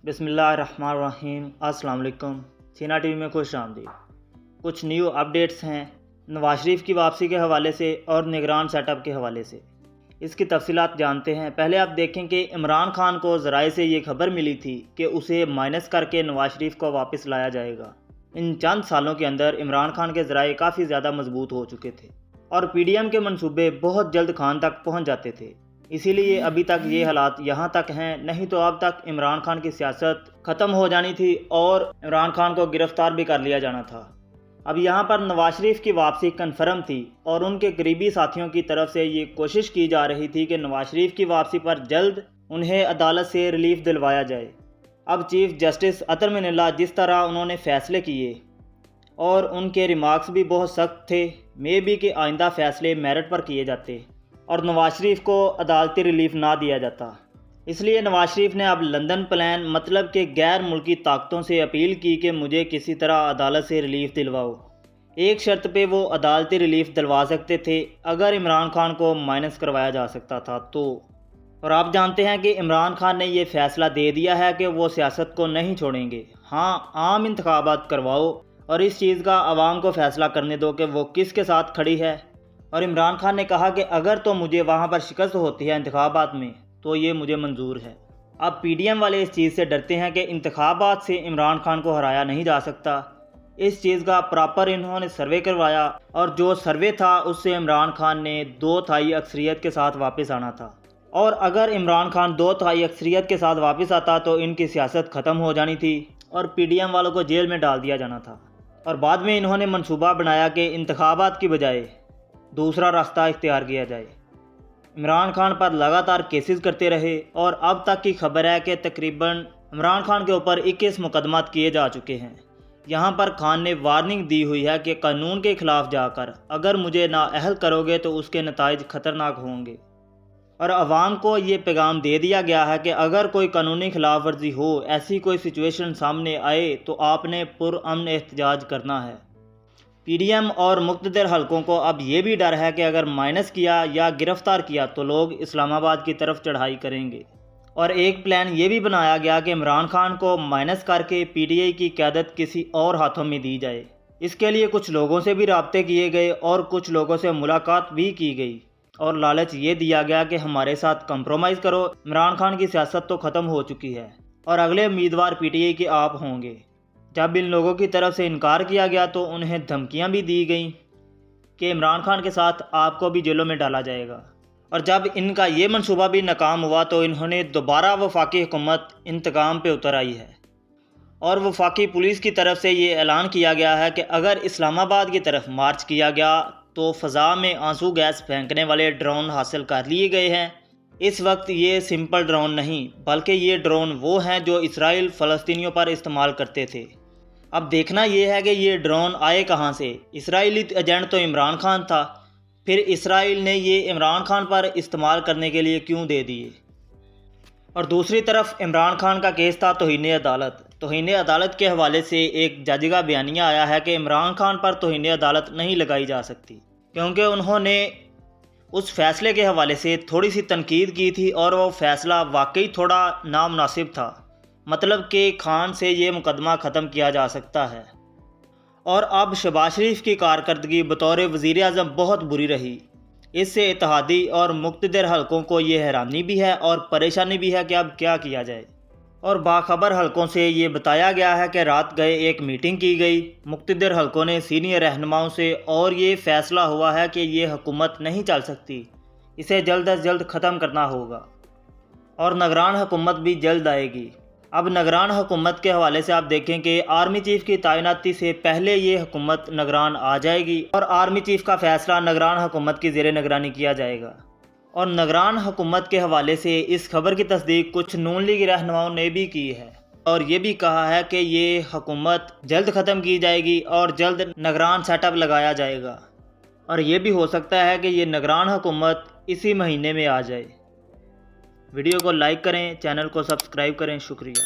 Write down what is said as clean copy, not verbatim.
بسم اللہ الرحمن الرحیم۔ السلام علیکم۔ سینا ٹی وی میں خوش آمدید۔ کچھ نیو اپڈیٹس ہیں نواز شریف کی واپسی کے حوالے سے اور نگران سیٹ اپ کے حوالے سے۔ اس کی تفصیلات جانتے ہیں۔ پہلے آپ دیکھیں کہ عمران خان کو ذرائع سے یہ خبر ملی تھی کہ اسے مائنس کر کے نواز شریف کو واپس لایا جائے گا۔ ان چند سالوں کے اندر عمران خان کے ذرائع کافی زیادہ مضبوط ہو چکے تھے اور پی ڈی ایم کے منصوبے بہت جلد خان تک پہنچ جاتے تھے، اسی لیے ابھی تک یہ حالات یہاں تک ہیں، نہیں تو اب تک عمران خان کی سیاست ختم ہو جانی تھی اور عمران خان کو گرفتار بھی کر لیا جانا تھا۔ اب یہاں پر نواز شریف کی واپسی کنفرم تھی اور ان کے قریبی ساتھیوں کی طرف سے یہ کوشش کی جا رہی تھی کہ نواز شریف کی واپسی پر جلد انہیں عدالت سے ریلیف دلوایا جائے۔ اب چیف جسٹس اطہر من اللہ جس طرح انہوں نے فیصلے کیے اور ان کے ریمارکس بھی بہت سخت تھے، مے بی کہ آئندہ فیصلے میرٹ پر کیے جاتے اور نواز شریف کو عدالتی ریلیف نہ دیا جاتا۔ اس لیے نواز شریف نے اب لندن پلان مطلب کہ غیر ملکی طاقتوں سے اپیل کی کہ مجھے کسی طرح عدالت سے ریلیف دلواؤ۔ ایک شرط پہ وہ عدالتی ریلیف دلوا سکتے تھے، اگر عمران خان کو مائنس کروایا جا سکتا تھا تو۔ اور آپ جانتے ہیں کہ عمران خان نے یہ فیصلہ دے دیا ہے کہ وہ سیاست کو نہیں چھوڑیں گے۔ ہاں، عام انتخابات کرواؤ اور اس چیز کا عوام کو فیصلہ کرنے دو کہ وہ کس کے ساتھ کھڑی ہے۔ اور عمران خان نے کہا کہ اگر تو مجھے وہاں پر شکست ہوتی ہے انتخابات میں تو یہ مجھے منظور ہے۔ اب پی ڈی ایم والے اس چیز سے ڈرتے ہیں کہ انتخابات سے عمران خان کو ہرایا نہیں جا سکتا۔ اس چیز کا پراپر انہوں نے سروے کروایا اور جو سروے تھا اس سے عمران خان نے 2/3 اکثریت کے ساتھ واپس آنا تھا، اور اگر عمران خان 2/3 اکثریت کے ساتھ واپس آتا تو ان کی سیاست ختم ہو جانی تھی اور پی ڈی ایم والوں کو جیل میں ڈال دیا جانا تھا۔ اور بعد میں انہوں نے منصوبہ بنایا کہ انتخابات کی بجائے دوسرا راستہ اختیار کیا جائے۔ عمران خان پر لگاتار کیسز کرتے رہے اور اب تک کی خبر ہے کہ تقریباً عمران خان کے اوپر 21 مقدمات کیے جا چکے ہیں۔ یہاں پر خان نے وارننگ دی ہوئی ہے کہ قانون کے خلاف جا کر اگر مجھے نااہل کرو گے تو اس کے نتائج خطرناک ہوں گے، اور عوام کو یہ پیغام دے دیا گیا ہے کہ اگر کوئی قانونی خلاف ورزی ہو، ایسی کوئی سچویشن سامنے آئے تو آپ نے پرامن احتجاج کرنا ہے۔ پی ڈی ایم اور مقتدر حلقوں کو اب یہ بھی ڈر ہے کہ اگر مائنس کیا یا گرفتار کیا تو لوگ اسلام آباد کی طرف چڑھائی کریں گے، اور ایک پلان یہ بھی بنایا گیا کہ عمران خان کو مائنس کر کے پی ڈی آئی کی قیادت کسی اور ہاتھوں میں دی جائے۔ اس کے لیے کچھ لوگوں سے بھی رابطے کیے گئے اور کچھ لوگوں سے ملاقات بھی کی گئی اور لالچ یہ دیا گیا کہ ہمارے ساتھ کمپرومائز کرو، عمران خان کی سیاست تو ختم ہو چکی ہے اور اگلے امیدوار پی ٹی آئی کے آپ ہوں گے۔ جب ان لوگوں کی طرف سے انکار کیا گیا تو انہیں دھمکیاں بھی دی گئیں کہ عمران خان کے ساتھ آپ کو بھی جیلوں میں ڈالا جائے گا، اور جب ان کا یہ منصوبہ بھی ناکام ہوا تو انہوں نے دوبارہ وفاقی حکومت انتقام پہ اتر آئی ہے، اور وفاقی پولیس کی طرف سے یہ اعلان کیا گیا ہے کہ اگر اسلام آباد کی طرف مارچ کیا گیا تو فضا میں آنسو گیس پھینکنے والے ڈرون حاصل کر لیے گئے ہیں۔ اس وقت یہ سمپل ڈرون نہیں بلکہ یہ ڈرون وہ ہیں جو اسرائیل فلسطینیوں پر استعمال کرتے تھے۔ اب دیکھنا یہ ہے کہ یہ ڈرون آئے کہاں سے۔ اسرائیلی ایجنٹ تو عمران خان تھا، پھر اسرائیل نے یہ عمران خان پر استعمال کرنے کے لیے کیوں دے دیے؟ اور دوسری طرف عمران خان کا کیس تھا توہین عدالت۔ توہین عدالت کے حوالے سے ایک جج کا بیانیہ آیا ہے کہ عمران خان پر توہین عدالت نہیں لگائی جا سکتی کیونکہ انہوں نے اس فیصلے کے حوالے سے تھوڑی سی تنقید کی تھی اور وہ فیصلہ واقعی تھوڑا نامناسب تھا، مطلب کہ خان سے یہ مقدمہ ختم کیا جا سکتا ہے۔ اور اب شہباز شریف کی کارکردگی بطور وزیر اعظم بہت بری رہی۔ اس سے اتحادی اور مقتدر حلقوں کو یہ حیرانی بھی ہے اور پریشانی بھی ہے کہ اب کیا کیا جائے، اور باخبر حلقوں سے یہ بتایا گیا ہے کہ رات گئے ایک میٹنگ کی گئی مقتدر حلقوں نے سینئر رہنماؤں سے، اور یہ فیصلہ ہوا ہے کہ یہ حکومت نہیں چل سکتی، اسے جلد از جلد ختم کرنا ہوگا، اور نگران حکومت بھی جلد آئے گی۔ اب نگران حکومت کے حوالے سے آپ دیکھیں کہ آرمی چیف کی تعیناتی سے پہلے یہ حکومت نگران آ جائے گی اور آرمی چیف کا فیصلہ نگران حکومت کی زیر نگرانی کیا جائے گا۔ اور نگران حکومت کے حوالے سے اس خبر کی تصدیق کچھ نون لیگ رہنماؤں نے بھی کی ہے اور یہ بھی کہا ہے کہ یہ حکومت جلد ختم کی جائے گی اور جلد نگران سیٹ اپ لگایا جائے گا، اور یہ بھی ہو سکتا ہے کہ یہ نگران حکومت اسی مہینے میں آ جائے۔ ویڈیو کو لائک کریں، چینل کو سبسکرائب کریں، شکریہ۔